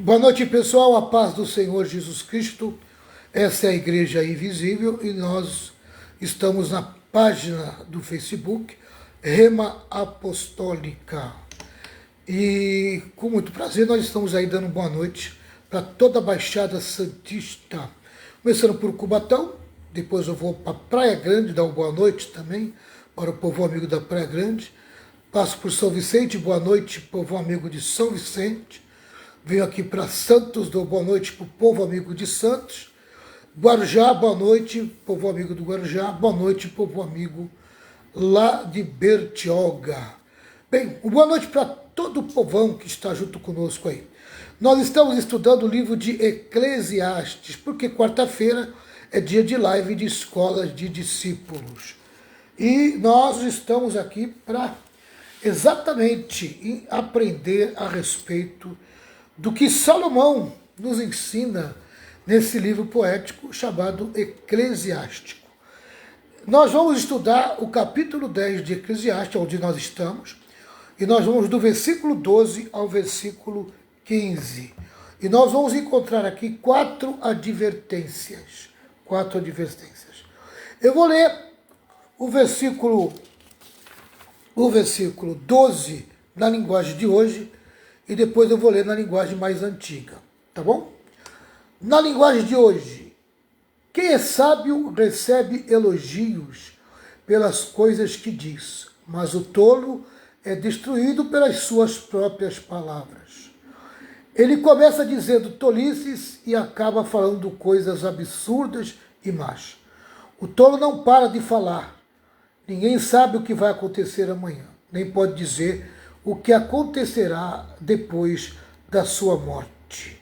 Boa noite, pessoal. A paz do Senhor Jesus Cristo. Essa é a Igreja Invisível e nós estamos na página do Facebook Rema Apostólica. E com muito prazer nós estamos aí dando boa noite para toda a Baixada Santista. Começando por Cubatão, depois eu vou para Praia Grande dar uma boa noite também para o povo amigo da Praia Grande. Passo por São Vicente, boa noite, povo amigo de São Vicente. Venho aqui para Santos, dou boa noite para o povo amigo de Santos. Guarujá, boa noite, povo amigo do Guarujá. Boa noite, povo amigo lá de Bertioga. Bem, boa noite para todo o povão que está junto conosco aí. Nós estamos estudando o livro de Eclesiastes, porque quarta-feira é dia de live de escolas de discípulos. E nós estamos aqui para exatamente aprender a respeito do que Salomão nos ensina nesse livro poético chamado Eclesiástico. Nós vamos estudar o capítulo 10 de Eclesiastes, onde nós estamos, e nós vamos do versículo 12 ao versículo 15. E nós vamos encontrar aqui quatro advertências. Eu vou ler o versículo 12 na linguagem de hoje, e depois eu vou ler na linguagem mais antiga, tá bom? Na linguagem de hoje, quem é sábio recebe elogios pelas coisas que diz, mas o tolo é destruído pelas suas próprias palavras. Ele começa dizendo tolices e acaba falando coisas absurdas e más. O tolo não para de falar. Ninguém sabe o que vai acontecer amanhã, nem pode dizer o que acontecerá depois da sua morte.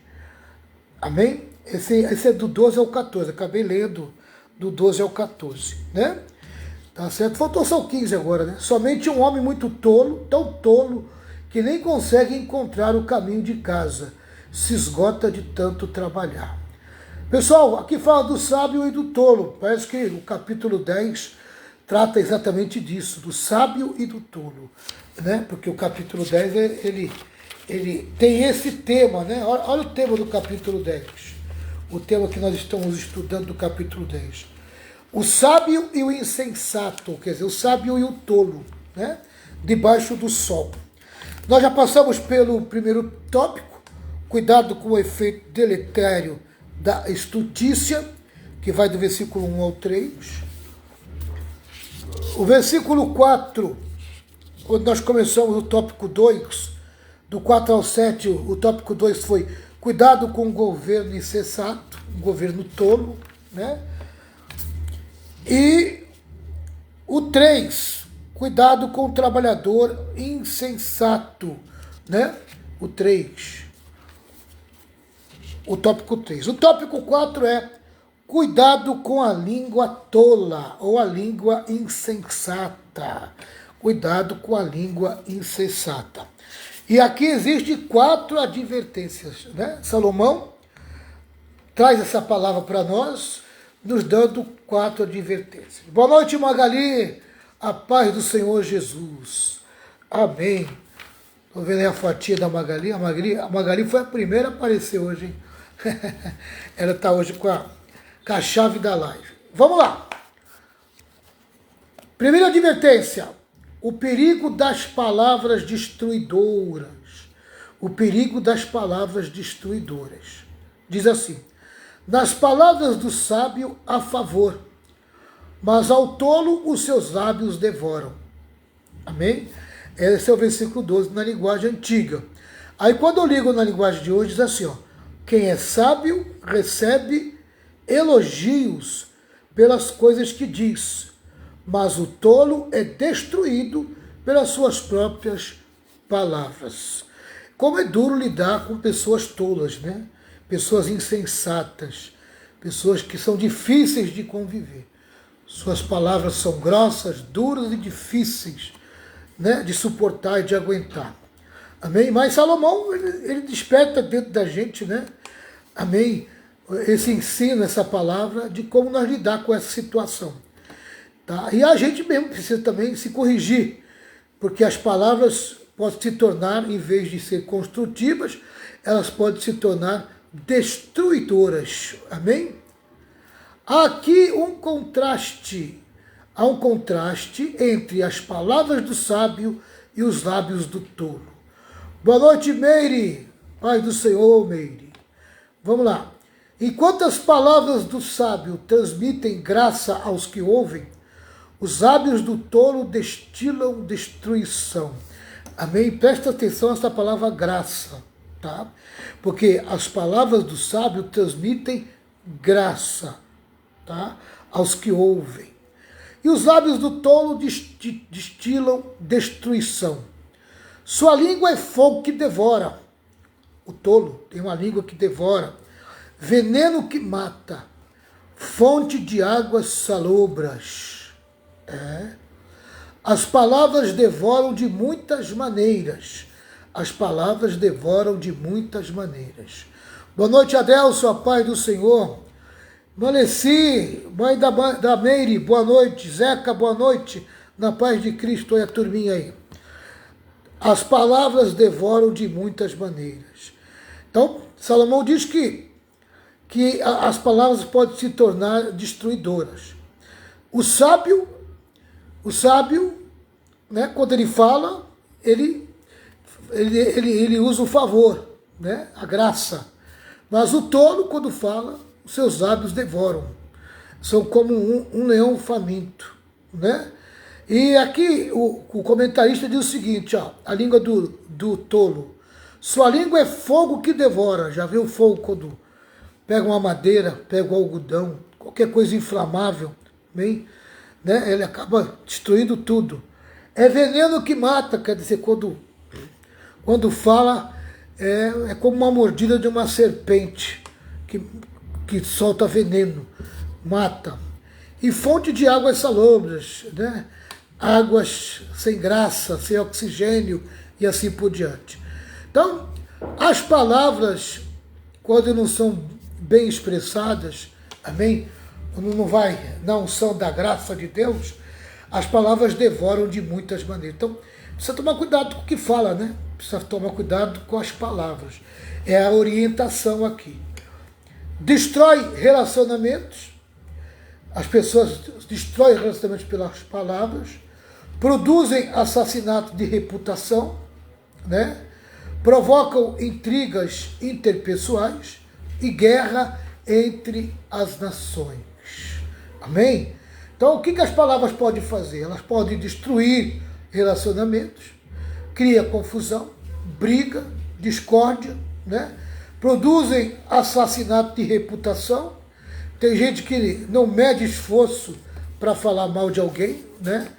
Amém? Esse é do 12 ao 14, acabei lendo do 12 ao 14, né? Tá certo? Faltou só o 15 agora, né? Somente um homem muito tolo, tão tolo, que nem consegue encontrar o caminho de casa, se esgota de tanto trabalhar. Pessoal, aqui fala do sábio e do tolo. Parece que o capítulo 10 trata exatamente disso, do sábio e do tolo, né? Porque o capítulo 10 ele tem esse tema, né? Olha o tema do capítulo 10, o tema que nós estamos estudando do capítulo 10. O sábio e o insensato, quer dizer, o sábio e o tolo, né? Debaixo do sol. Nós já passamos pelo primeiro tópico, cuidado com o efeito deletério da estutícia, que vai do versículo 1 ao 3. O versículo 4, quando nós começamos o tópico 2, do 4 ao 7, o tópico 2 foi cuidado com o governo insensato, um governo tolo, né? E o 3, cuidado com o trabalhador insensato, né? O 3. O tópico 3. O tópico 4 é cuidado com a língua tola ou a língua insensata. Cuidado com a língua insensata. E aqui existe 4 advertências, né? Salomão traz essa palavra para nós, nos dando 4 advertências. Boa noite, Magali. A paz do Senhor Jesus. Amém. Estou vendo aí a fotinha da Magali. A Magali foi a primeira a aparecer hoje, hein? Ela está hoje com a chave da live. Vamos lá. Primeira advertência. O perigo das palavras destruidoras. O perigo das palavras destruidoras. Diz assim: nas palavras do sábio há favor, mas ao tolo os seus lábios devoram. Amém? Esse é o versículo 12 na linguagem antiga. Aí quando eu ligo na linguagem de hoje, diz assim, ó: quem é sábio recebe elogios pelas coisas que diz, mas o tolo é destruído pelas suas próprias palavras. Como é duro lidar com pessoas tolas, né? Pessoas insensatas, pessoas que são difíceis de conviver. Suas palavras são grossas, duras e difíceis, né, de suportar e de aguentar. Amém? Mas Salomão, ele desperta dentro da gente, né? Amém? Esse ensino, essa palavra de como nós lidar com essa situação. Tá? E a gente mesmo precisa também se corrigir, porque as palavras podem se tornar, em vez de ser construtivas, elas podem se tornar destruidoras. Amém? Aqui há um contraste entre as palavras do sábio e os lábios do tolo. Boa noite, Meire. Paz do Senhor, Meire. Vamos lá. Enquanto as palavras do sábio transmitem graça aos que ouvem, os lábios do tolo destilam destruição. Amém? Presta atenção a essa palavra graça, tá? Porque as palavras do sábio transmitem graça, tá? Aos que ouvem. E os lábios do tolo destilam destruição. Sua língua é fogo que devora. O tolo tem uma língua que devora. Veneno que mata. Fonte de águas salobras. As palavras devoram de muitas maneiras. As palavras devoram de muitas maneiras. Boa noite, Adelso, a paz do Senhor. Maleci, mãe da Meire, boa noite. Zeca, boa noite. Na paz de Cristo, olha a turminha aí. As palavras devoram de muitas maneiras. Então, Salomão diz que as palavras podem se tornar destruidoras. O sábio, né, quando ele fala, ele usa o favor, né, a graça. Mas o tolo, quando fala, os seus lábios devoram. São como um leão faminto, né? E aqui o comentarista diz o seguinte, ó, a língua do tolo. Sua língua é fogo que devora. Já viu o fogo quando pega uma madeira, pega um algodão, qualquer coisa inflamável, bem, né? Ele acaba destruindo tudo. É veneno que mata, quer dizer, quando fala, é como uma mordida de uma serpente que solta veneno, mata. E fonte de águas salobras, né? Águas sem graça, sem oxigênio e assim por diante. Então, as palavras, quando não são bem expressadas, amém? Quando não vai na unção da graça de Deus, as palavras devoram de muitas maneiras. Então, precisa tomar cuidado com o que fala, né? Precisa tomar cuidado com as palavras. É a orientação aqui. Destrói relacionamentos. As pessoas destroem relacionamentos pelas palavras. Produzem assassinato de reputação, né? Provocam intrigas interpessoais e guerra entre as nações. Amém? Então, o que as palavras podem fazer? Elas podem destruir relacionamentos, cria confusão, briga, discórdia, né? Produzem assassinato de reputação. Tem gente que não mede esforço para falar mal de alguém, né?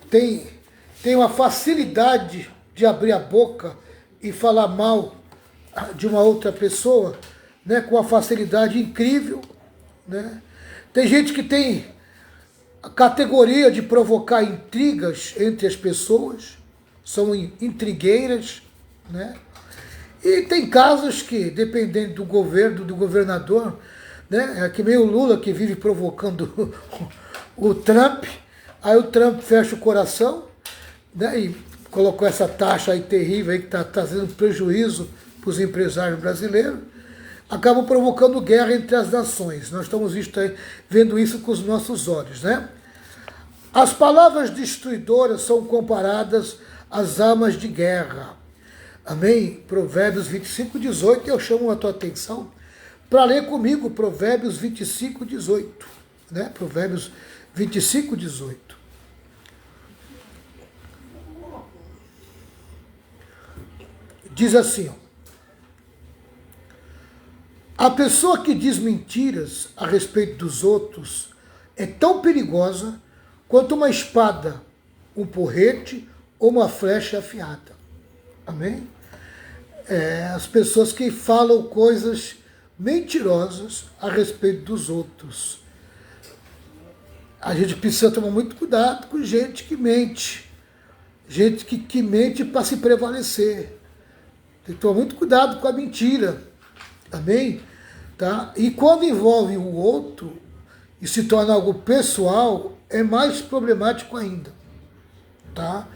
Tem uma facilidade de abrir a boca e falar mal de uma outra pessoa, né? Com uma facilidade incrível, né? Tem gente que tem a categoria de provocar intrigas entre as pessoas, são intrigueiras, né? E tem casos que, dependendo do governo, do governador, né? É que meio o Lula que vive provocando o Trump, aí o Trump fecha o coração, né? E colocou essa taxa aí terrível aí que está trazendo prejuízo para os empresários brasileiros, acabam provocando guerra entre as nações. Nós estamos vendo isso com os nossos olhos, né? As palavras destruidoras são comparadas às armas de guerra. Amém? Provérbios 25, 18, eu chamo a tua atenção para ler comigo Provérbios 25, 18. Né? Provérbios 25, 18. Diz assim, ó, a pessoa que diz mentiras a respeito dos outros é tão perigosa quanto uma espada, um porrete ou uma flecha afiada. Amém? As pessoas que falam coisas mentirosas a respeito dos outros. A gente precisa tomar muito cuidado com gente que mente. Gente que mente para se prevalecer. Tem que tomar muito cuidado com a mentira. Amém? Tá? E quando envolve o outro e se torna algo pessoal, é mais problemático ainda. Tá?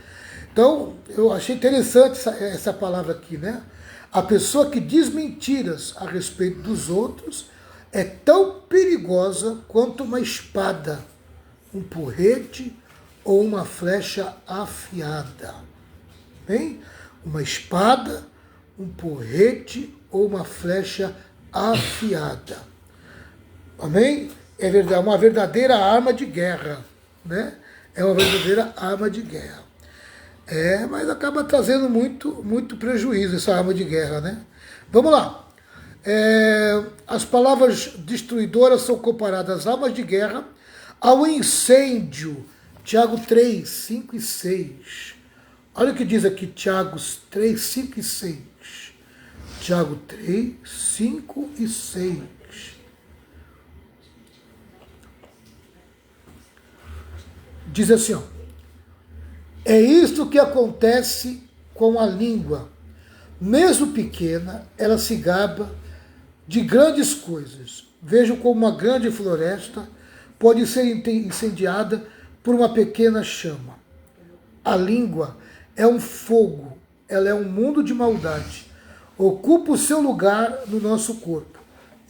Então, eu achei interessante essa palavra aqui, né? A pessoa que diz mentiras a respeito dos outros é tão perigosa quanto uma espada, um porrete ou uma flecha afiada. Bem? Uma espada, um porrete ou uma flecha afiada. Amém? É verdade, uma verdadeira arma de guerra, né? É uma verdadeira arma de guerra. Mas acaba trazendo muito prejuízo essa arma de guerra, né? Vamos lá. As palavras destruidoras são comparadas às armas de guerra, ao incêndio. Tiago 3, 5 e 6. Olha o que diz aqui, Tiago 3, 5 e 6. Tiago 3, 5 e 6. Diz assim, ó. É isto que acontece com a língua. Mesmo pequena, ela se gaba de grandes coisas. Vejo como uma grande floresta pode ser incendiada por uma pequena chama. A língua é um fogo, ela é um mundo de maldade. Ocupa o seu lugar no nosso corpo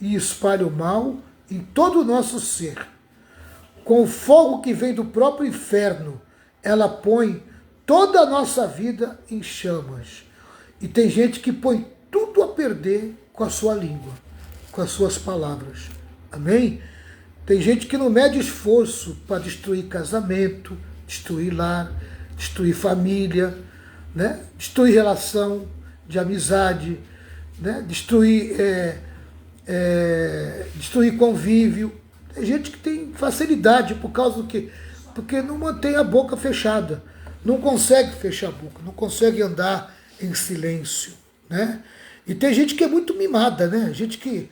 e espalha o mal em todo o nosso ser. Com o fogo que vem do próprio inferno, ela põe toda a nossa vida em chamas. E tem gente que põe tudo a perder com a sua língua, com as suas palavras. Amém? Tem gente que não mede esforço para destruir casamento, destruir lar, destruir família, né? Destruir relação de amizade, né? Destruir convívio. Tem gente que tem facilidade por causa do quê? Porque não mantém a boca fechada, não consegue fechar a boca, não consegue andar em silêncio, né? E tem gente que é muito mimada, né? Gente que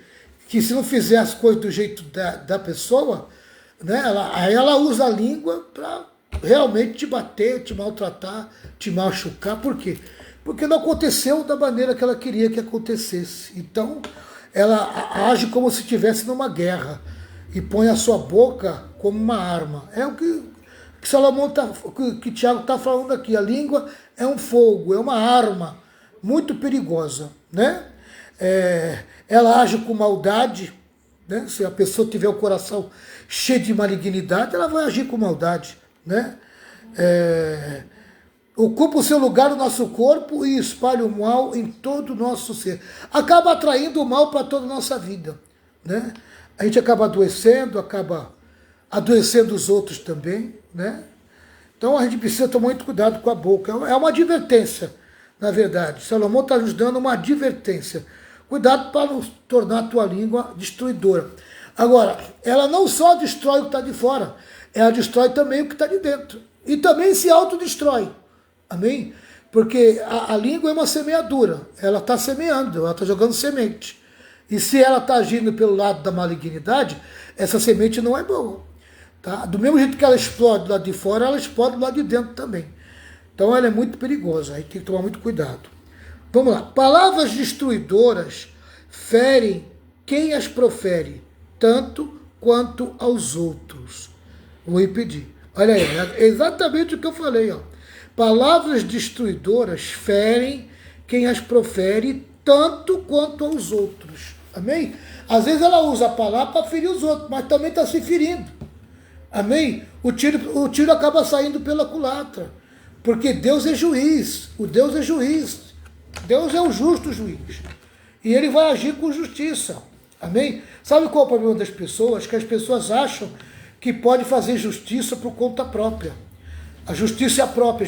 se não fizer as coisas do jeito da pessoa, né? Aí ela usa a língua para realmente te bater, te maltratar, te machucar. Por quê? Porque não aconteceu da maneira que ela queria que acontecesse. Então, ela age como se estivesse numa guerra e põe a sua boca como uma arma. É o que Salomão que Tiago está falando aqui. A língua é um fogo, é uma arma muito perigosa, né? Ela age com maldade, né? Se a pessoa tiver o coração cheio de malignidade, ela vai agir com maldade, né? Ocupa o seu lugar no nosso corpo e espalha o mal em todo o nosso ser. Acaba atraindo o mal para toda a nossa vida, né? A gente acaba adoecendo os outros também, né? Então a gente precisa tomar muito cuidado com a boca. É uma advertência, na verdade. Salomão está nos dando uma advertência. Cuidado para não tornar a tua língua destruidora. Agora, ela não só destrói o que está de fora, ela destrói também o que está de dentro. E também se autodestrói. Amém? Porque a língua é uma semeadura. Ela está semeando, ela está jogando semente. E se ela está agindo pelo lado da malignidade, essa semente não é boa. Tá? Do mesmo jeito que ela explode do lado de fora, ela explode do lado de dentro também. Então ela é muito perigosa, aí tem que tomar muito cuidado. Vamos lá. Palavras destruidoras ferem quem as profere, tanto quanto aos outros. Vou repetir. Olha aí, é exatamente o que eu falei. Ó. Palavras destruidoras ferem quem as profere, tanto quanto aos outros. Amém? Às vezes ela usa a palavra para ferir os outros, mas também está se ferindo. Amém? O tiro acaba saindo pela culatra. Porque Deus é juiz. O Deus é juiz. Deus é o justo juiz. E ele vai agir com justiça. Amém? Sabe qual é o problema das pessoas? Que as pessoas acham que pode fazer justiça por conta própria. A justiça é a própria.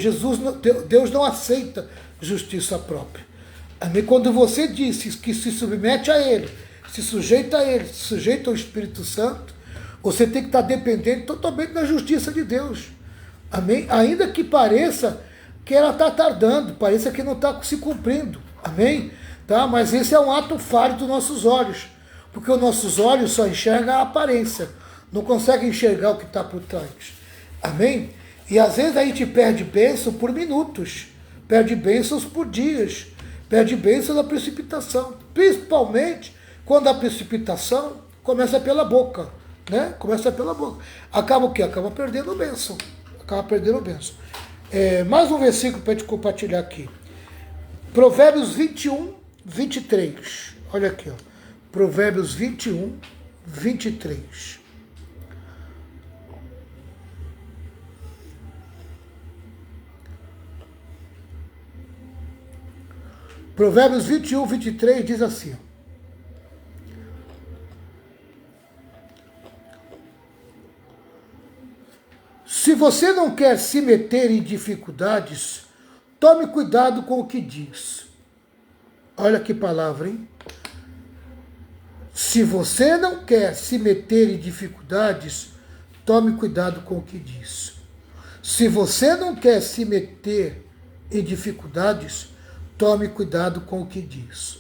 Deus não aceita justiça própria. Amém? Quando você diz que se submete a Ele, se sujeita a Ele, se sujeita ao Espírito Santo, você tem que estar dependente totalmente da justiça de Deus. Amém? Ainda que pareça que ela está tardando, pareça que não está se cumprindo. Amém? Tá? Mas esse é um ato falho dos nossos olhos. Porque os nossos olhos só enxergam a aparência. Não conseguem enxergar o que está por trás. Amém? E às vezes a gente perde bênção por minutos. Perde bênçãos por dias. Perde bênçãos na precipitação. Principalmente quando a precipitação começa pela boca. Né? Começa pela boca. Acaba o quê? Acaba perdendo bênção. Acaba perdendo bênção. Mais um versículo para te compartilhar aqui. Provérbios 21, 23. Olha aqui, ó. Provérbios 21, 23. Provérbios 21, 23 diz assim: se você não quer se meter em dificuldades, tome cuidado com o que diz. Olha que palavra, hein? Se você não quer se meter em dificuldades, tome cuidado com o que diz. Se você não quer se meter em dificuldades, tome cuidado com o que diz.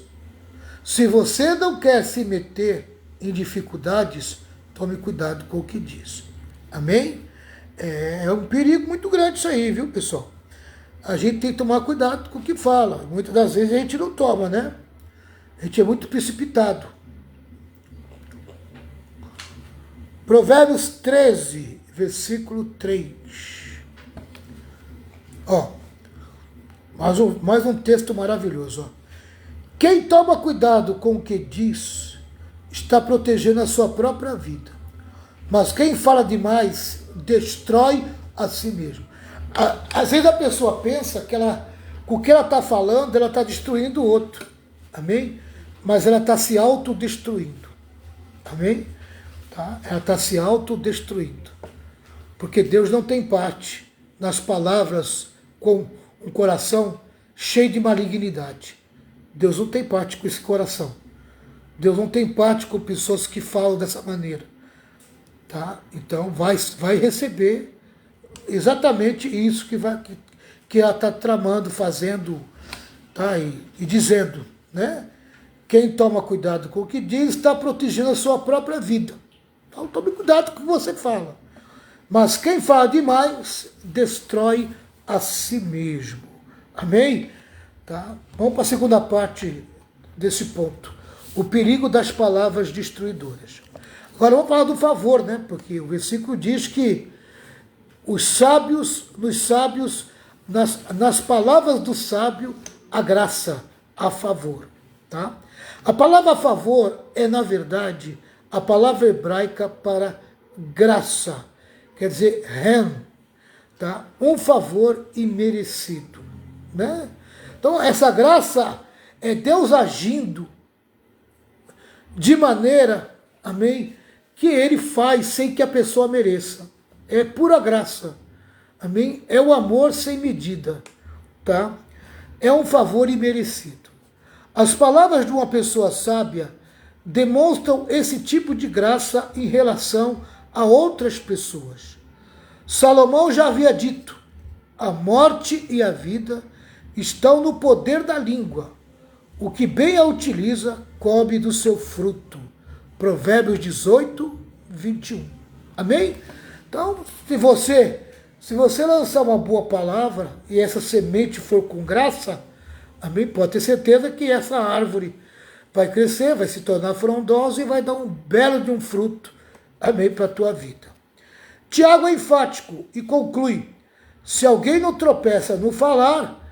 Se você não quer se meter em dificuldades, tome cuidado com o que diz. Amém? É um perigo muito grande isso aí, viu, pessoal? A gente tem que tomar cuidado com o que fala. Muitas das vezes a gente não toma, né? A gente é muito precipitado. Provérbios 13, versículo 3. Ó, mais um texto maravilhoso. Ó. Quem toma cuidado com o que diz, está protegendo a sua própria vida. Mas quem fala demais, destrói a si mesmo. Às vezes a pessoa pensa que com o que ela está falando, ela está destruindo o outro. Amém? Mas ela está se autodestruindo. Amém? Tá? Ela está se autodestruindo. Porque Deus não tem parte nas palavras com um coração cheio de malignidade. Deus não tem parte com esse coração. Deus não tem parte com pessoas que falam dessa maneira. Tá? Então vai receber exatamente isso que ela está tramando, fazendo, tá? E dizendo, né? Quem toma cuidado com o que diz está protegendo a sua própria vida. Então tome cuidado com o que você fala. Mas quem fala demais destrói a si mesmo. Amém? Tá? Vamos para a segunda parte desse ponto. O perigo das palavras destruidoras. Agora vamos falar do favor, né? Porque o versículo diz que nas palavras do sábio, a graça, a favor. Tá? A palavra a favor é, na verdade, a palavra hebraica para graça. Quer dizer, ren. Tá? Um favor imerecido. Né? Então, essa graça é Deus agindo de maneira, amém, que ele faz sem que a pessoa mereça. É pura graça. Amém? É o amor sem medida. Tá? É um favor imerecido. As palavras de uma pessoa sábia demonstram esse tipo de graça em relação a outras pessoas. Salomão já havia dito: a morte e a vida estão no poder da língua. O que bem a utiliza, come do seu fruto. Provérbios 18, 21. Amém? Então, se você lançar uma boa palavra e essa semente for com graça, amém? Pode ter certeza que essa árvore vai crescer, vai se tornar frondosa e vai dar um belo de um fruto, amém, para a tua vida. Tiago é enfático e conclui: se alguém não tropeça no falar,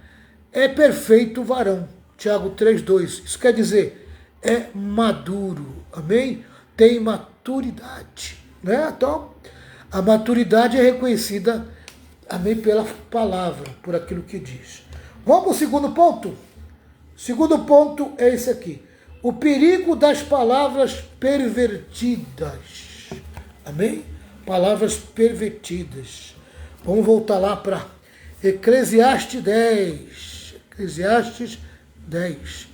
é perfeito varão. Tiago 3,2. Isso quer dizer, é maduro, amém? Tem maturidade, né? Então, a maturidade é reconhecida, amém, pela palavra, por aquilo que diz. Vamos para o segundo ponto? O segundo ponto é esse aqui. O perigo das palavras pervertidas. Amém? Palavras pervertidas. Vamos voltar lá para Eclesiastes 10. Eclesiastes 10.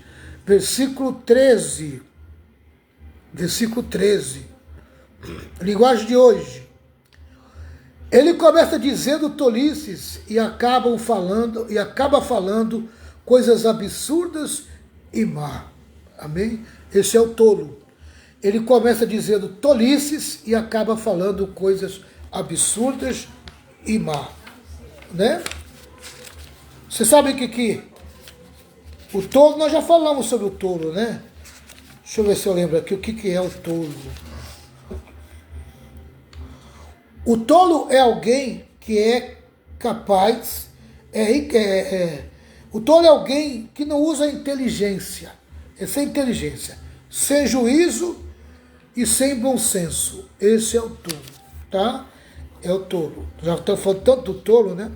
Versículo 13. Versículo 13. Linguagem de hoje. Ele começa dizendo tolices e acaba falando coisas absurdas e má. Amém? Esse é o tolo. Ele começa dizendo tolices e acaba falando coisas absurdas e má. Né? Você sabe que o tolo, nós já falamos sobre o tolo, né? Deixa eu ver se eu lembro aqui o que é o tolo. O tolo é alguém que é capaz O tolo é alguém que não usa inteligência. É sem inteligência, sem juízo e sem bom senso. Esse é o tolo, tá? É o tolo. Já estou falando tanto do tolo, né?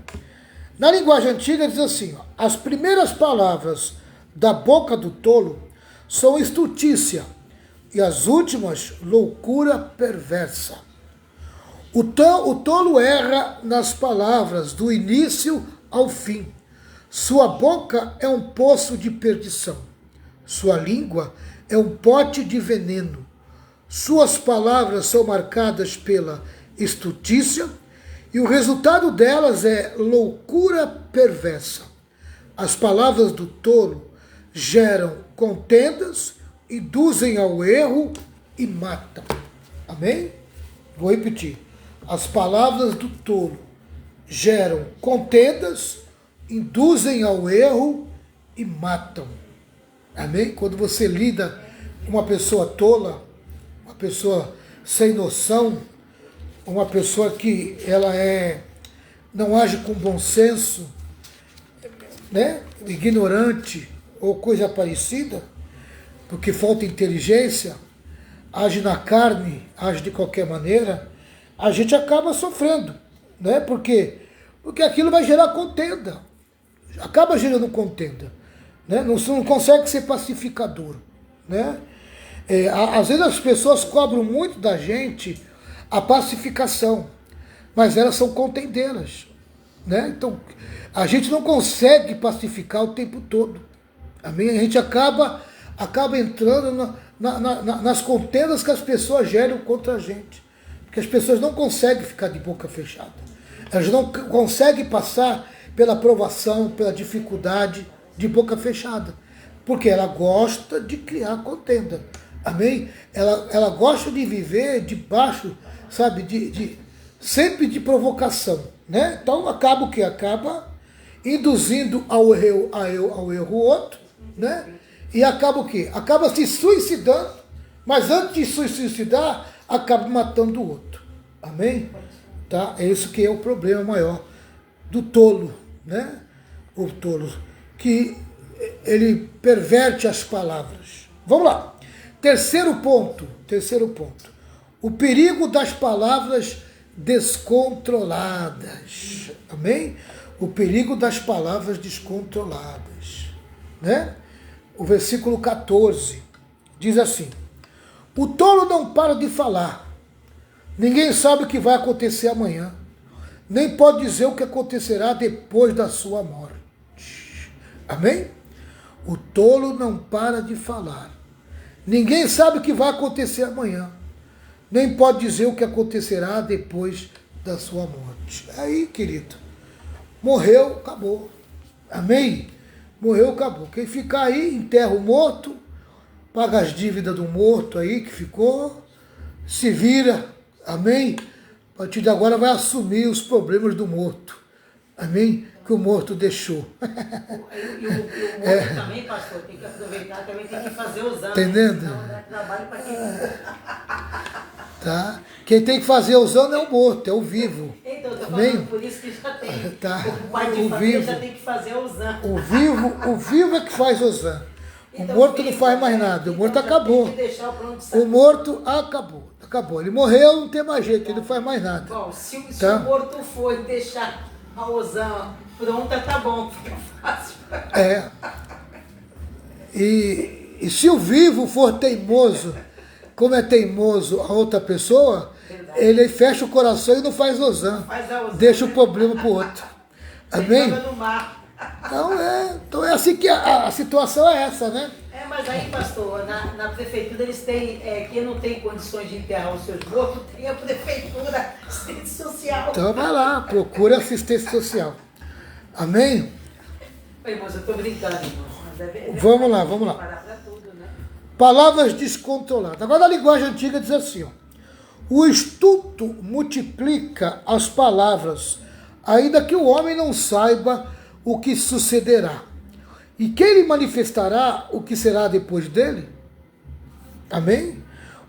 Na linguagem antiga diz assim, ó, as primeiras palavras da boca do tolo são estultícia e as últimas loucura perversa. O tolo erra nas palavras do início ao fim. Sua boca é um poço de perdição. Sua língua é um pote de veneno. Suas palavras são marcadas pela estultícia e o resultado delas é loucura perversa. As palavras do tolo geram contendas, induzem ao erro e matam. Amém? Vou repetir. As palavras do tolo geram contendas, induzem ao erro e matam. Amém? Quando você lida com uma pessoa tola, uma pessoa sem noção, uma pessoa que ela não age com bom senso, né? Ignorante ou coisa parecida, porque falta inteligência, age na carne, age de qualquer maneira, a gente acaba sofrendo, né? Porque aquilo vai gerar contenda, acaba gerando contenda, né? Não consegue ser pacificador, né? Às vezes as pessoas cobram muito da gente a pacificação, mas elas são contendeiras, né? Então a gente não consegue pacificar o tempo todo, amém? A gente acaba entrando nas contendas que as pessoas geram contra a gente, porque as pessoas não conseguem ficar de boca fechada, elas não conseguem passar pela provação, pela dificuldade de boca fechada, porque ela gosta de criar contenda, amém? Ela gosta de viver debaixo, sabe, sempre de provocação, né? Então acaba o que? Acaba induzindo ao erro o outro, né? E acaba o quê? Acaba se suicidando, mas antes de se suicidar, acaba matando o outro. Amém? Tá? É isso que é o problema maior do tolo, né? O tolo, que ele perverte as palavras. Vamos lá. Terceiro ponto. O perigo das palavras descontroladas. Amém? O perigo das palavras descontroladas, né? O versículo 14 diz assim: o tolo não para de falar, ninguém sabe o que vai acontecer amanhã, nem pode dizer o que acontecerá depois da sua morte. Amém? O tolo não para de falar, ninguém sabe o que vai acontecer amanhã, nem pode dizer o que acontecerá depois da sua morte. Aí, querido, morreu, acabou. Amém? Morreu, acabou. Quem ficar aí, enterra o morto, paga as dívidas do morto aí que ficou, se vira, amém? A partir de agora vai assumir os problemas do morto, amém? Que o morto deixou. E o morto também, pastor, tem que aproveitar, também tem que fazer os anos. Entendendo? Então, dá trabalho para quem... Tá? Quem tem que fazer os anos é o morto, é o vivo. Então, eu tô amém? falando por isso que já tem. Tá. O pai de família já tem que fazer os anos. O vivo é que faz os anos. Então, o morto não faz mais nada, o morto acabou. Tem que deixar o pronto saber. O morto acabou. Ele morreu, não tem mais jeito, ele não faz mais nada. Bom, se tá? o morto for deixar a osã pronta, tá bom, fica fácil. E se o vivo for teimoso, como é teimoso a outra pessoa, verdade, ele fecha o coração e não faz osã. Deixa o problema para o outro. Amém? No mar. Então é assim que a situação é essa, né? Mas aí, pastor, na prefeitura eles têm, quem não tem condições de enterrar os seus mortos, tem a prefeitura, assistência social. Então vai lá, procura assistência social. Amém? Oi, moça, eu estou brincando, irmão. Vamos lá. Tudo, né? Palavras descontroladas. Agora a linguagem antiga diz assim, ó: o estulto multiplica as palavras, ainda que o homem não saiba o que sucederá. E quem lhe manifestará o que será depois dele? Amém?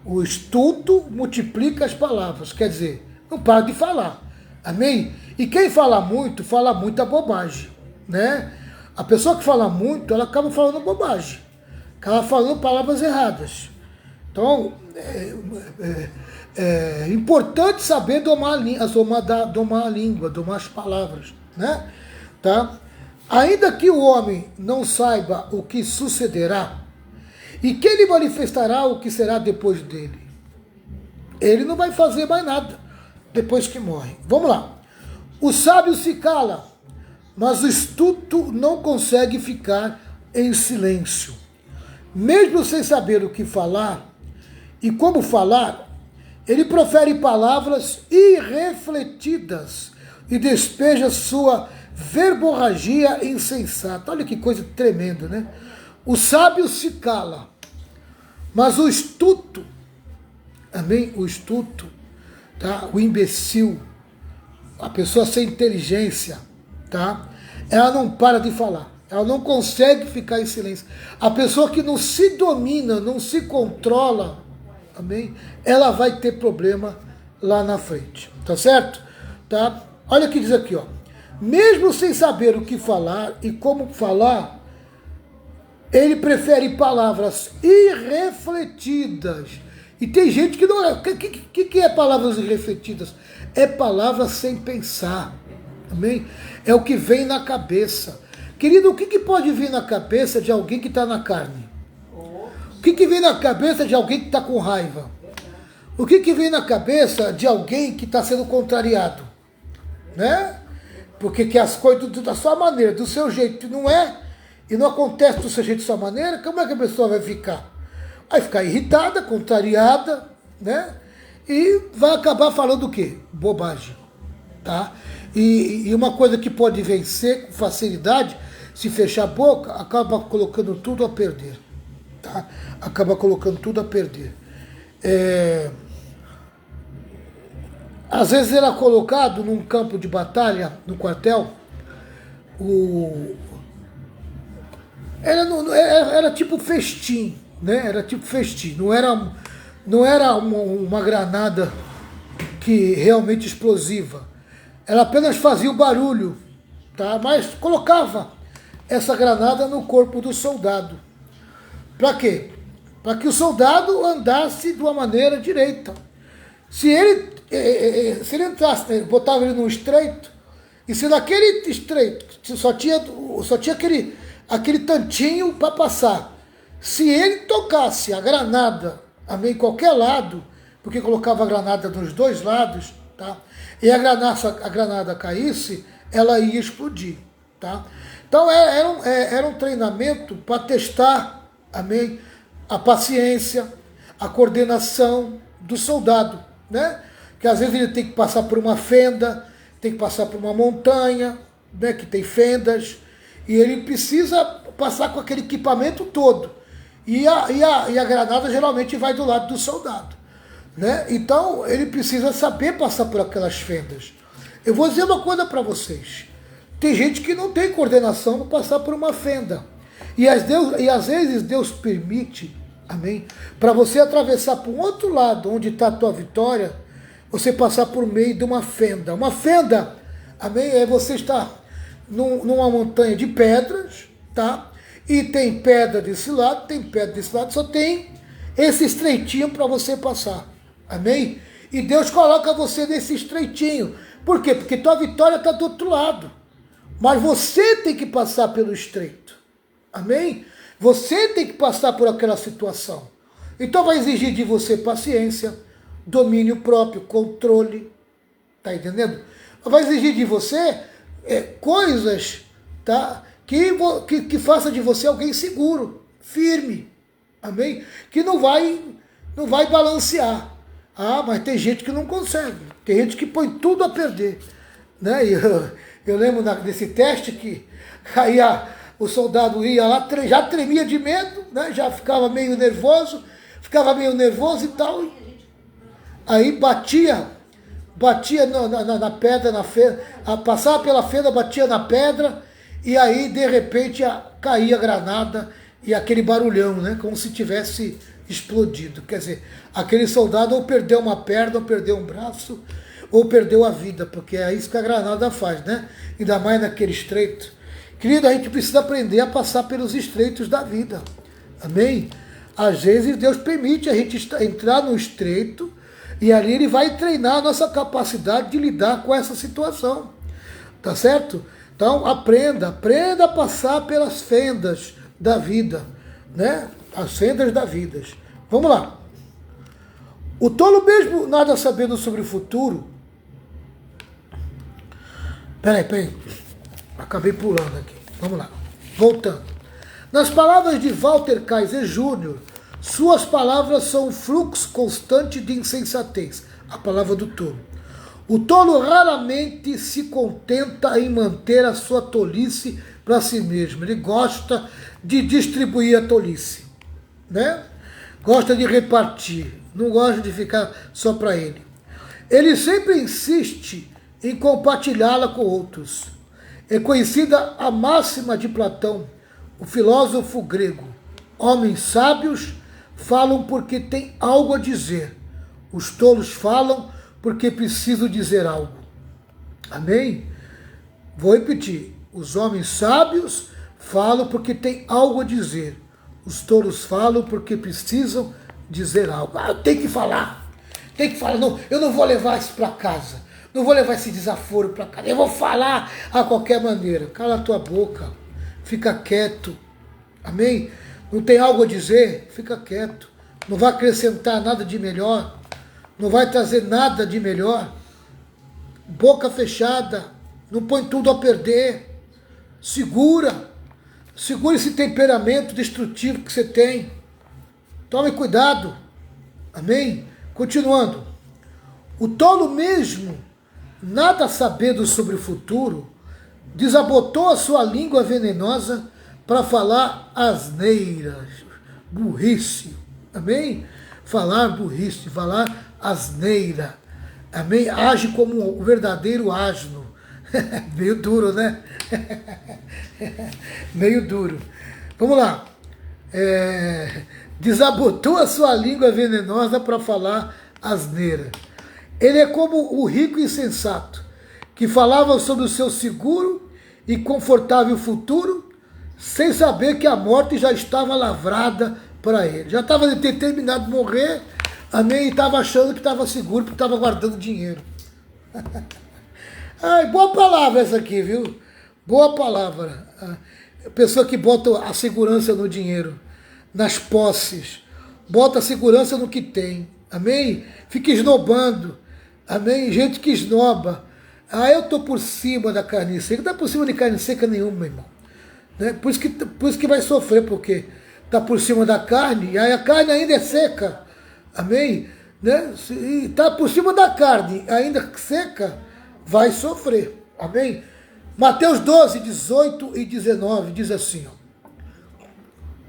O estulto multiplica as palavras, quer dizer, não para de falar. Amém? E quem fala muita bobagem. né? A pessoa que fala muito, ela acaba falando bobagem, acaba falando palavras erradas. Então, é importante saber domar a língua, domar as palavras, né? Tá? Ainda que o homem não saiba o que sucederá, e que ele manifestará o que será depois dele, ele não vai fazer mais nada depois que morre. Vamos lá. O sábio se cala, mas o estulto não consegue ficar em silêncio. Mesmo sem saber o que falar e como falar, ele profere palavras irrefletidas e despeja sua verborragia insensata. Olha que coisa tremenda, né? O sábio se cala, mas o estulto, amém? O estulto, tá? O imbecil, a pessoa sem inteligência, tá? Ela não para de falar, ela não consegue ficar em silêncio. A pessoa que não se domina, não se controla, amém? Ela vai ter problema lá na frente, tá certo? Tá? Olha o que diz aqui, ó. Mesmo sem saber o que falar e como falar, ele prefere palavras irrefletidas. E tem gente que não é. O que é palavras irrefletidas? É palavras sem pensar. Amém? É o que vem na cabeça. Querido, o que pode vir na cabeça de alguém que está na carne? O que vem na cabeça de alguém que está com raiva? O que vem na cabeça de alguém que está sendo contrariado? Né? Porque que as coisas da sua maneira, do seu jeito, não é, e não acontece do seu jeito, da sua maneira, como é que a pessoa vai ficar? Vai ficar irritada, contrariada, né? E vai acabar falando o quê? Bobagem, tá? E uma coisa que pode vencer com facilidade, se fechar a boca, acaba colocando tudo a perder, tá? Acaba colocando tudo a perder. Às vezes era colocado num campo de batalha, no quartel, era tipo festim, né? Era tipo festim, não era uma granada que realmente explosiva. Ela apenas fazia o barulho, tá? Mas colocava essa granada no corpo do soldado. Para quê? Para que o soldado andasse de uma maneira direita. Se ele entrasse, botava ele num estreito, e se naquele estreito só tinha aquele tantinho para passar, se ele tocasse a granada em qualquer lado, porque colocava a granada nos dois lados, tá? E a granada caísse, ela ia explodir, tá? Então era um treinamento para testar, amém, a paciência, a coordenação do soldado, né? Que às vezes ele tem que passar por uma fenda, tem que passar por uma montanha, né, que tem fendas, e ele precisa passar com aquele equipamento todo. E a granada geralmente vai do lado do soldado, né? Então ele precisa saber passar por aquelas fendas. Eu vou dizer uma coisa para vocês. Tem gente que não tem coordenação para passar por uma fenda. E às vezes Deus permite, amém, para você atravessar para um outro lado, onde está a tua vitória, você passar por meio de uma fenda. Uma fenda, amém, é você estar numa montanha de pedras, tá? E tem pedra desse lado, tem pedra desse lado, só tem esse estreitinho para você passar, amém? E Deus coloca você nesse estreitinho. Por quê? Porque tua vitória está do outro lado. Mas você tem que passar pelo estreito, amém? Você tem que passar por aquela situação. Então vai exigir de você paciência, domínio próprio, controle, tá entendendo? Vai exigir de você coisas, tá? Que faça de você alguém seguro, firme, amém? Que não vai balancear. Ah, mas tem gente que não consegue, tem gente que põe tudo a perder, né? E eu lembro desse teste que caía, o soldado ia lá, já tremia de medo, né? Já ficava meio nervoso e tal. Aí batia na pedra, passava pela fenda, batia na pedra, e aí de repente caía a granada e aquele barulhão, né? Como se tivesse explodido. Quer dizer, aquele soldado ou perdeu uma perna, ou perdeu um braço, ou perdeu a vida, porque é isso que a granada faz, né? Ainda mais naquele estreito. Querido, a gente precisa aprender a passar pelos estreitos da vida. Amém? Às vezes Deus permite a gente entrar no estreito e ali Ele vai treinar a nossa capacidade de lidar com essa situação. Tá certo? Então aprenda a passar pelas fendas da vida, né? As fendas da vida. Vamos lá. O tolo mesmo nada sabendo sobre o futuro. Peraí. Acabei pulando aqui. Vamos lá. Voltando. Nas palavras de Walter Kaiser Jr., suas palavras são um fluxo constante de insensatez. A palavra do tolo. O tolo raramente se contenta em manter a sua tolice para si mesmo. Ele gosta de distribuir a tolice, né? Gosta de repartir, não gosta de ficar só para ele. Ele sempre insiste em compartilhá-la com outros. É conhecida a máxima de Platão, o filósofo grego. Homens sábios falam porque têm algo a dizer. Os tolos falam porque precisam dizer algo. Amém? Vou repetir. Os homens sábios falam porque têm algo a dizer. Os tolos falam porque precisam dizer algo. Ah, eu tenho que falar. Não, eu não vou levar isso para casa. Não vou levar esse desaforo para casa. Eu vou falar a qualquer maneira. Cala a tua boca. Fica quieto. Amém? Não tem algo a dizer? Fica quieto. Não vai acrescentar nada de melhor. Não vai trazer nada de melhor. Boca fechada. Não põe tudo a perder. Segura esse temperamento destrutivo que você tem. Tome cuidado. Amém? Continuando. O tolo mesmo, nada sabendo sobre o futuro, desabotou a sua língua venenosa para falar asneiras, burrice. Amém? Falar burrice, falar asneira. Amém? Age como um verdadeiro asno. Meio duro, né? Meio duro. Vamos lá. Desabotou a sua língua venenosa para falar asneira. Ele é como o rico insensato, que falava sobre o seu seguro e confortável futuro, sem saber que a morte já estava lavrada para ele. Já estava determinado a morrer, amém? E estava achando que estava seguro, porque estava guardando dinheiro. Ai, boa palavra essa aqui, viu? Boa palavra. A pessoa que bota a segurança no dinheiro, nas posses, bota a segurança no que tem, amém? Fica esnobando, amém? Gente que esnoba. Ah, eu estou por cima da carne seca. Não está por cima de carne seca nenhuma, meu irmão. Né? Por isso que vai sofrer, porque está por cima da carne, e aí a carne ainda é seca, amém? Né? E está por cima da carne, ainda seca, vai sofrer, amém? Mateus 12, 18 e 19 diz assim,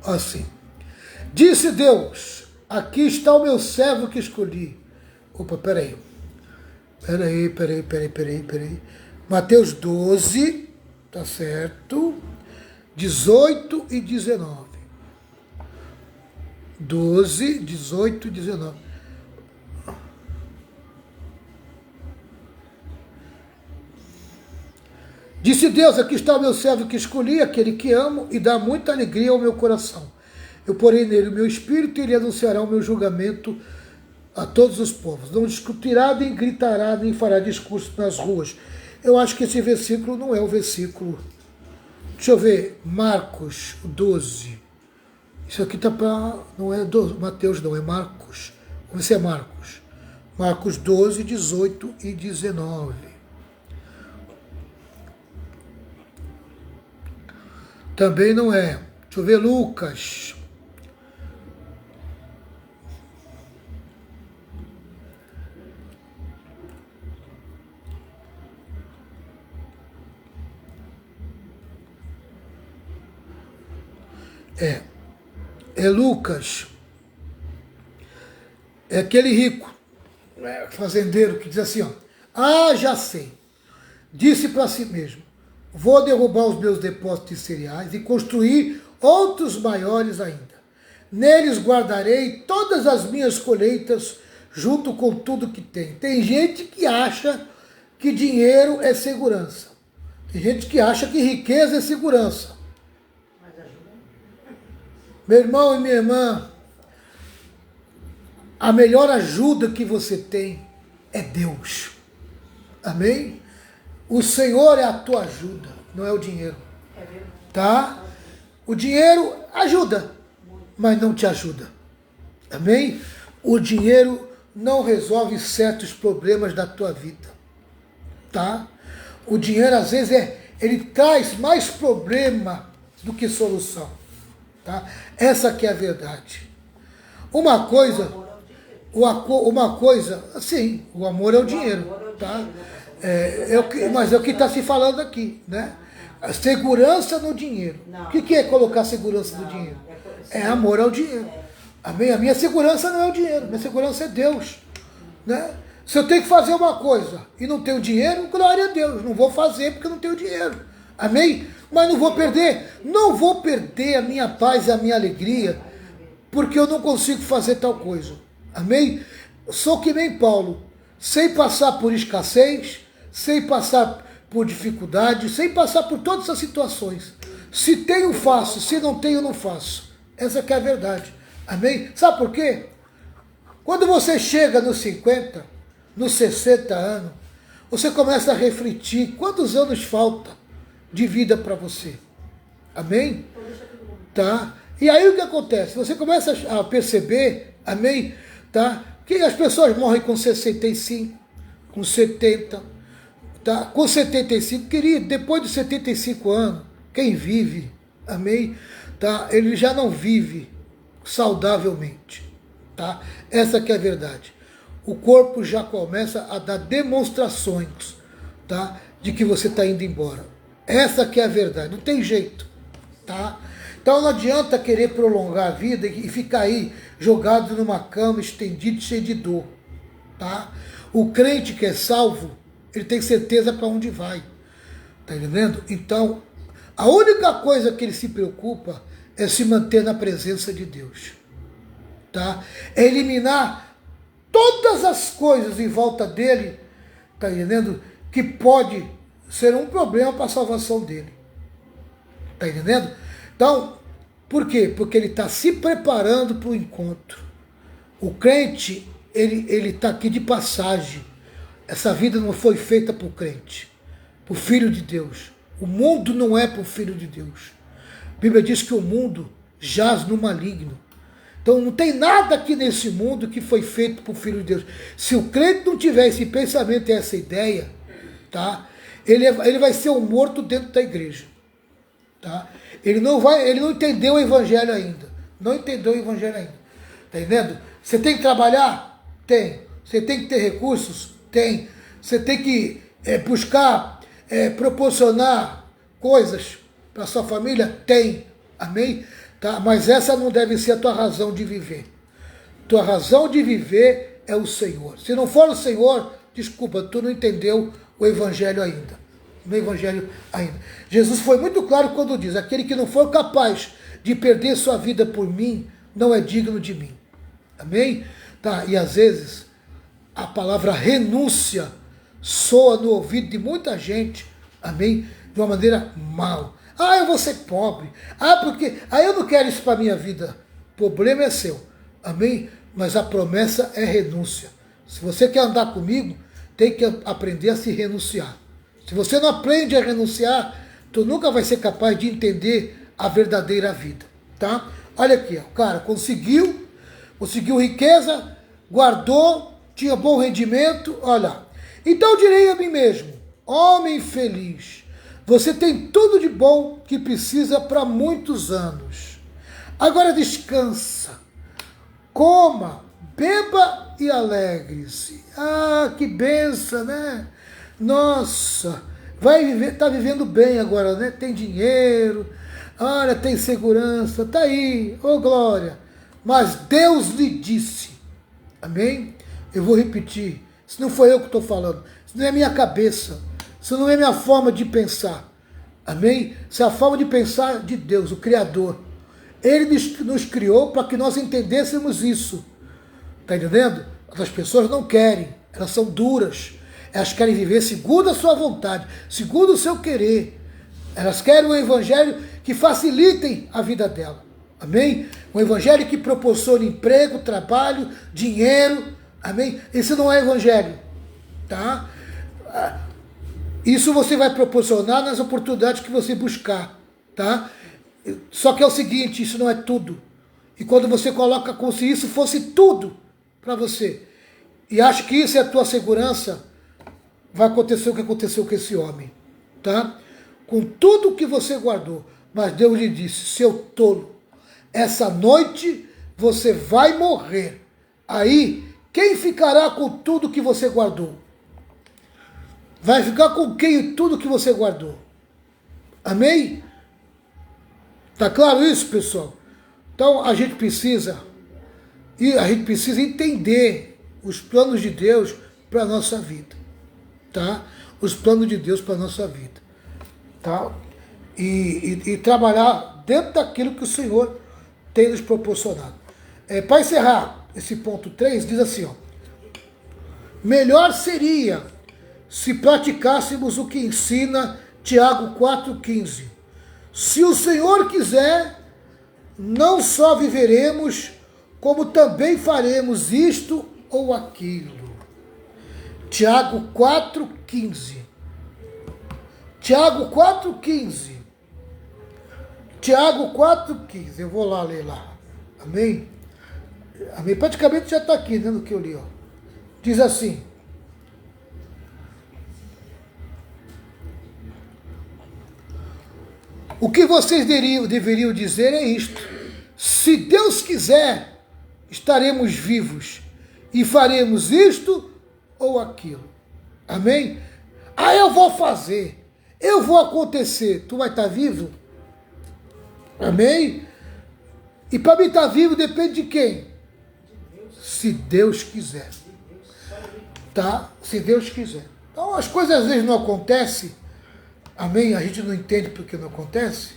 ó, assim: disse Deus, aqui está o meu servo que escolhi. Opa, peraí. Mateus 12, tá certo? 18 e 19. 12, 18 e 19. Disse Deus, aqui está o meu servo que escolhi, aquele que amo, e dá muita alegria ao meu coração. Eu porei nele o meu espírito e ele anunciará o meu julgamento a todos os povos. Não discutirá, nem gritará, nem fará discurso nas ruas. Eu acho que esse versículo não é o versículo. Deixa eu ver, Marcos 12. Isso aqui está para... Não é Mateus, não, é Marcos. Vamos ver se é Marcos. Marcos 12, 18 e 19. Também não é. Deixa eu ver, Lucas. É Lucas. É aquele rico, fazendeiro, que diz assim, ó: ah, já sei. Disse para si mesmo: vou derrubar os meus depósitos de cereais e construir outros maiores ainda. Neles guardarei todas as minhas colheitas junto com tudo que tem. Tem gente que acha que dinheiro é segurança. Tem gente que acha que riqueza é segurança. Mas ajuda. Meu irmão e minha irmã, a melhor ajuda que você tem é Deus. Amém? O Senhor é a tua ajuda, não é o dinheiro. É verdade. Tá? O dinheiro ajuda, mas não te ajuda. Amém? O dinheiro não resolve certos problemas da tua vida. Tá? O dinheiro, às vezes, ele traz mais problema do que solução. Tá? Essa que é a verdade. Uma coisa, sim, o amor é o dinheiro. Tá? Mas é o que está se falando aqui, né? A segurança no dinheiro. O que é colocar segurança no dinheiro? É amor ao dinheiro. Amém? A minha segurança não é o dinheiro, minha segurança é Deus. Né? Se eu tenho que fazer uma coisa e não tenho dinheiro, glória a Deus, não vou fazer porque eu não tenho dinheiro. Amém? Mas não vou perder a minha paz e a minha alegria porque eu não consigo fazer tal coisa. Amém? Sou que nem Paulo, sem passar por escassez, sem passar por dificuldade, sem passar por todas essas situações. Se tenho, faço, se não tenho, não faço. Essa que é a verdade. Amém? Sabe por quê? Quando você chega nos 50, nos 60 anos, você começa a refletir quantos anos falta de vida para você. Amém? Tá? E aí o que acontece? Você começa a perceber, amém? Tá? Que as pessoas morrem com 65, com 70, tá? Com 75, querido, depois de 75 anos, quem vive, amém? Tá? Ele já não vive saudavelmente, tá? Essa que é a verdade. O corpo já começa a dar demonstrações, tá? De que você está indo embora. Essa que é a verdade, não tem jeito, tá? Então não adianta querer prolongar a vida e ficar aí jogado numa cama, estendido, cheio de dor, tá? O crente que é salvo, ele tem certeza para onde vai, tá entendendo? Então, a única coisa que ele se preocupa é se manter na presença de Deus, tá? É eliminar todas as coisas em volta dele, tá entendendo? Que pode ser um problema para a salvação dele, tá entendendo? Então, por quê? Porque ele está se preparando para o encontro. O crente, ele está aqui de passagem. Essa vida não foi feita para o crente, para o Filho de Deus. O mundo não é para o Filho de Deus. A Bíblia diz que o mundo jaz no maligno. Então não tem nada aqui nesse mundo que foi feito para o Filho de Deus. Se o crente não tiver esse pensamento e essa ideia, tá? Ele vai ser um morto dentro da igreja. Tá? Ele não entendeu o evangelho ainda. Não entendeu o evangelho ainda. Tá entendendo? Você tem que trabalhar? Tem. Você tem que ter recursos? Tem. Você tem que buscar, proporcionar coisas para sua família? Tem. Amém? Tá? Mas essa não deve ser a tua razão de viver. Tua razão de viver é o Senhor. Se não for o Senhor, desculpa, tu não entendeu o evangelho ainda. No evangelho ainda. Jesus foi muito claro quando diz: aquele que não for capaz de perder sua vida por mim, não é digno de mim. Amém? Tá? E às vezes a palavra renúncia soa no ouvido de muita gente, amém? De uma maneira mal. Ah, eu vou ser pobre. Ah, porque eu não quero isso para a minha vida. O problema é seu. Amém? Mas a promessa é renúncia. Se você quer andar comigo, tem que aprender a se renunciar. Se você não aprende a renunciar, tu nunca vai ser capaz de entender a verdadeira vida, tá? Olha aqui, ó, o cara conseguiu riqueza, guardou, tinha bom rendimento, olha. Então direi a mim mesmo: homem feliz, você tem tudo de bom que precisa para muitos anos. Agora descansa, coma, beba e alegre-se. Ah, que benção, né? Nossa, tá vivendo bem agora, né? Tem dinheiro, olha, tem segurança, tá aí, ô glória. Mas Deus lhe disse, amém? Eu vou repetir, isso não foi eu que estou falando, isso não é minha cabeça, isso não é minha forma de pensar, amém? Isso é a forma de pensar de Deus, o Criador. Ele nos criou para que nós entendêssemos isso, tá entendendo? As pessoas não querem, elas são duras. Elas querem viver segundo a sua vontade, segundo o seu querer. Elas querem um evangelho que facilitem a vida dela. Amém? Um evangelho que proporcione emprego, trabalho, dinheiro. Amém? Esse não é evangelho. Tá? Isso você vai proporcionar nas oportunidades que você buscar. Tá? Só que é o seguinte, isso não é tudo. E quando você coloca como se isso fosse tudo para você, e acha que isso é a tua segurança, vai acontecer o que aconteceu com esse homem. Tá? Com tudo que você guardou. Mas Deus lhe disse, seu tolo, essa noite você vai morrer. Aí, quem ficará com tudo que você guardou? Vai ficar com quem tudo que você guardou? Amém? Tá claro isso, pessoal? Então, a gente precisa entender os planos de Deus para a nossa vida. Tá? Os planos de Deus para a nossa vida. Tá? E trabalhar dentro daquilo que o Senhor tem nos proporcionado. Para encerrar esse ponto 3, diz assim, ó, melhor seria se praticássemos o que ensina Tiago 4,15. Se o Senhor quiser, não só viveremos, como também faremos isto ou aquilo. Tiago 4,15. Tiago 4,15. Tiago 4,15. Eu vou lá ler lá. Amém? Amém. Praticamente já está aqui, né, no que eu li. Ó. Diz assim. O que vocês deveriam dizer é isto. Se Deus quiser, estaremos vivos e faremos isto ou aquilo. Amém? Ah, eu vou fazer. Eu vou acontecer. Tu vai estar vivo? Amém? E para mim estar vivo depende de quem? Se Deus quiser. Tá? Se Deus quiser. Então as coisas às vezes não acontecem. Amém? A gente não entende porque não acontece.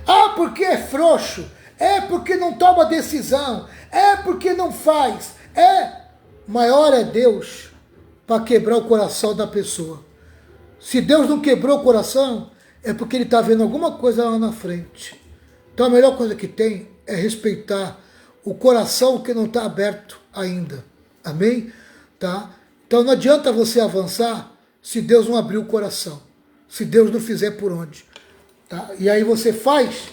Ah, porque é frouxo. É porque não toma decisão. É porque não faz. Maior é Deus para quebrar o coração da pessoa. Se Deus não quebrou o coração, é porque Ele está vendo alguma coisa lá na frente. Então a melhor coisa que tem é respeitar o coração que não está aberto ainda. Amém? Tá? Então não adianta você avançar se Deus não abrir o coração. Se Deus não fizer por onde. Tá? E aí você faz,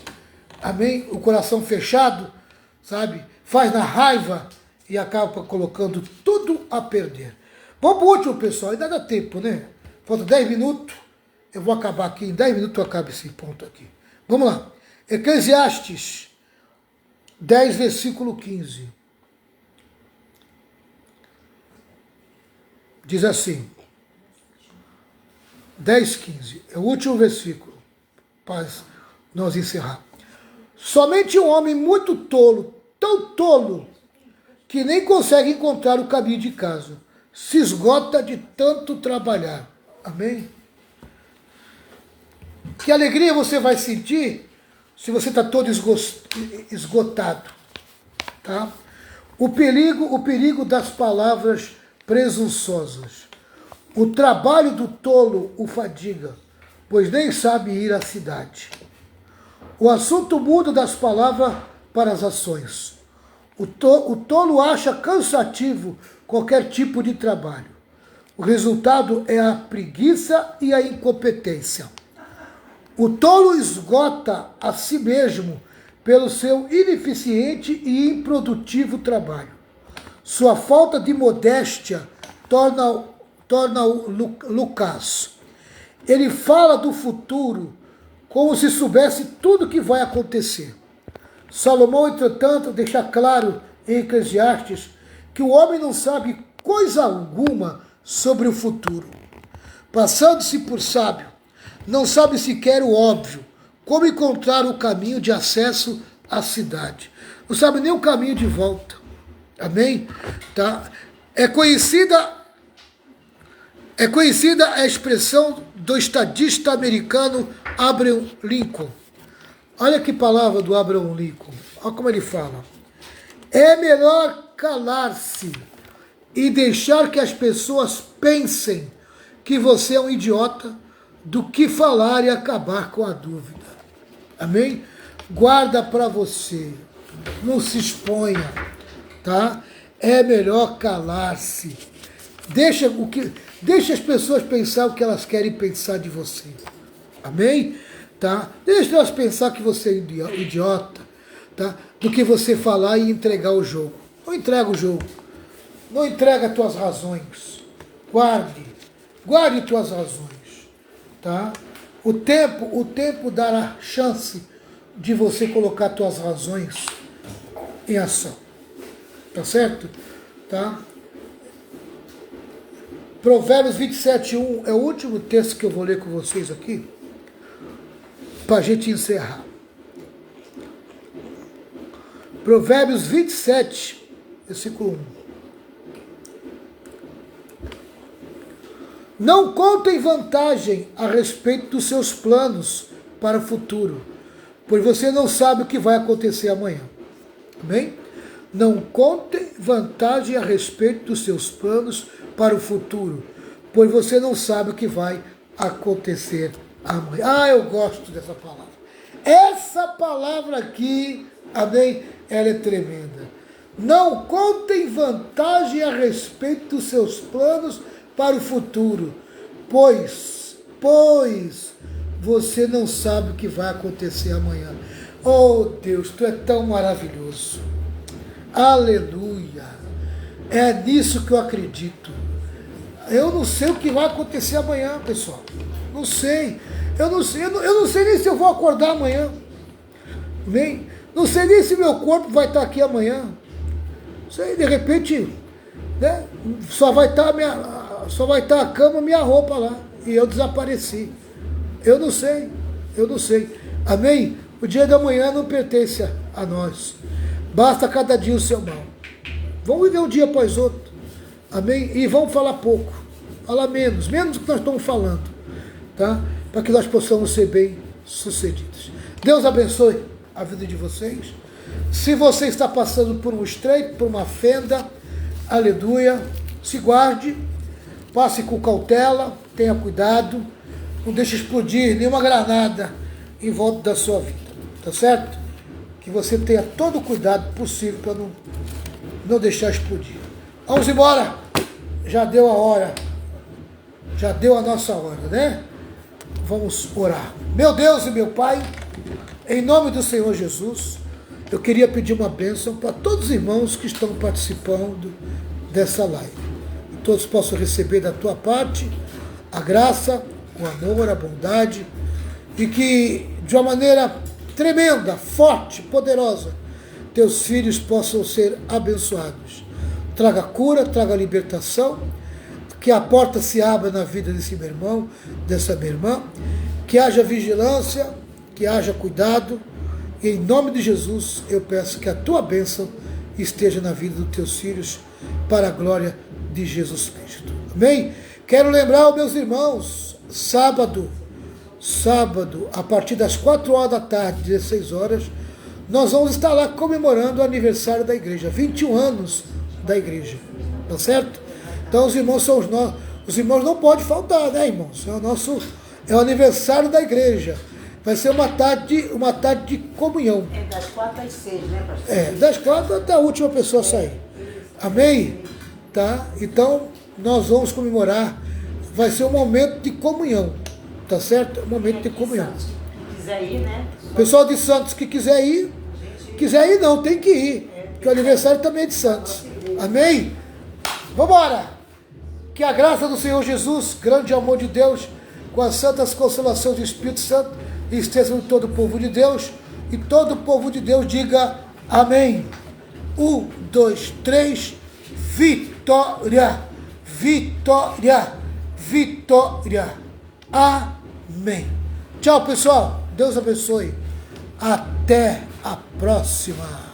amém? O coração fechado, sabe? Faz na raiva e acaba colocando tudo a perder. Vamos para o último, pessoal. Ainda dá tempo, né? Falta 10 minutos. Eu vou acabar aqui. Em 10 minutos eu acabo esse ponto aqui. Vamos lá. Eclesiastes 10, versículo 15. Diz assim. 10, 15. É o último versículo. Para nós encerrar. Somente um homem muito tolo, tão tolo, que nem consegue encontrar o caminho de casa, se esgota de tanto trabalhar. Amém? Que alegria você vai sentir se você está todo esgotado. Tá? O perigo das palavras presunçosas. O trabalho do tolo o fadiga, pois nem sabe ir à cidade. O assunto muda das palavras para as ações. O tolo acha cansativo qualquer tipo de trabalho. O resultado é a preguiça e a incompetência. O tolo esgota a si mesmo pelo seu ineficiente e improdutivo trabalho. Sua falta de modéstia torna-o Lucas. Ele fala do futuro como se soubesse tudo o que vai acontecer. Salomão, entretanto, deixa claro em Eclesiastes que o homem não sabe coisa alguma sobre o futuro. Passando-se por sábio, não sabe sequer o óbvio, como encontrar o caminho de acesso à cidade. Não sabe nem o caminho de volta. Amém? Tá? É conhecida a expressão do estadista americano Abraham Lincoln. Olha que palavra do Abraham Lincoln. Olha como ele fala. É melhor calar-se e deixar que as pessoas pensem que você é um idiota do que falar e acabar com a dúvida. Amém? Guarda para você. Não se exponha, tá? É melhor calar-se. Deixa as pessoas pensar o que elas querem pensar de você. Amém? Tá? Deixa elas pensar que você é idiota, tá? Do que você falar e entregar o jogo. Não entrega o jogo. Não entrega as tuas razões. Guarde tuas razões, tá? O tempo dará chance de você colocar tuas razões em ação. Tá certo? Tá? Provérbios 27:1 é o último texto que eu vou ler com vocês aqui, para a gente encerrar. Provérbios 27, versículo 1. Não contem vantagem a respeito dos seus planos para o futuro, pois você não sabe o que vai acontecer amanhã. Amém? Não contem vantagem a respeito dos seus planos para o futuro, pois você não sabe o que vai acontecer amanhã. Ah, eu gosto dessa palavra. Essa palavra aqui, amém, ela é tremenda. Não contem vantagem a respeito dos seus planos para o futuro, pois você não sabe o que vai acontecer amanhã. Oh Deus, Tu é tão maravilhoso. Aleluia. É nisso que eu acredito. Eu não sei o que vai acontecer amanhã, pessoal. Não sei. Eu não sei nem se eu vou acordar amanhã. Amém? Não sei nem se meu corpo vai estar aqui amanhã. Não sei, de repente, né, só vai estar a cama, minha roupa lá. E eu desapareci. Eu não sei. Amém? O dia da manhã não pertence a nós. Basta cada dia o seu mal. Vamos viver um dia após outro. Amém? E vamos falar pouco. Falar menos do que nós estamos falando. Tá? Para que nós possamos ser bem sucedidos. Deus abençoe a vida de vocês. Se você está passando por um estreito, por uma fenda, aleluia, se guarde, passe com cautela, tenha cuidado, não deixe explodir nenhuma granada em volta da sua vida, tá certo? Que você tenha todo o cuidado possível para não deixar explodir. Vamos embora, já deu a hora, já deu a nossa hora, né? Vamos orar. Meu Deus e meu Pai, em nome do Senhor Jesus, eu queria pedir uma bênção para todos os irmãos que estão participando dessa live. Que todos possam receber da tua parte a graça, o amor, a bondade, e que de uma maneira tremenda, forte, poderosa, teus filhos possam ser abençoados. Traga cura, traga libertação, que a porta se abra na vida desse meu irmão, dessa minha irmã, que haja vigilância, que haja cuidado. E em nome de Jesus, eu peço que a tua bênção esteja na vida dos teus filhos, para a glória de Jesus Cristo. Amém? Quero lembrar aos meus irmãos, sábado, a partir das 4 horas da tarde, 16 horas, nós vamos estar lá comemorando o aniversário da igreja, 21 anos da igreja, tá certo? Então os irmãos são os irmãos não podem faltar, né, irmãos? É o aniversário da igreja. Vai ser uma tarde de comunhão. É das 4 às 6, né, pastor? Das 4 até a última pessoa sair. Amém? Tá? Então, nós vamos comemorar. Vai ser um momento de comunhão. Tá certo? Um momento de comunhão. Se quiser ir, né? Pessoal de Santos que quiser ir não, tem que ir. Porque o aniversário também é de Santos. Amém? Vambora! Que a graça do Senhor Jesus, grande amor de Deus, com as santas consolações do Espírito Santo, esteja com todo o povo de Deus, e todo o povo de Deus diga amém. 1, 2, 3, vitória, vitória, vitória. Amém. Tchau, pessoal. Deus abençoe. Até a próxima.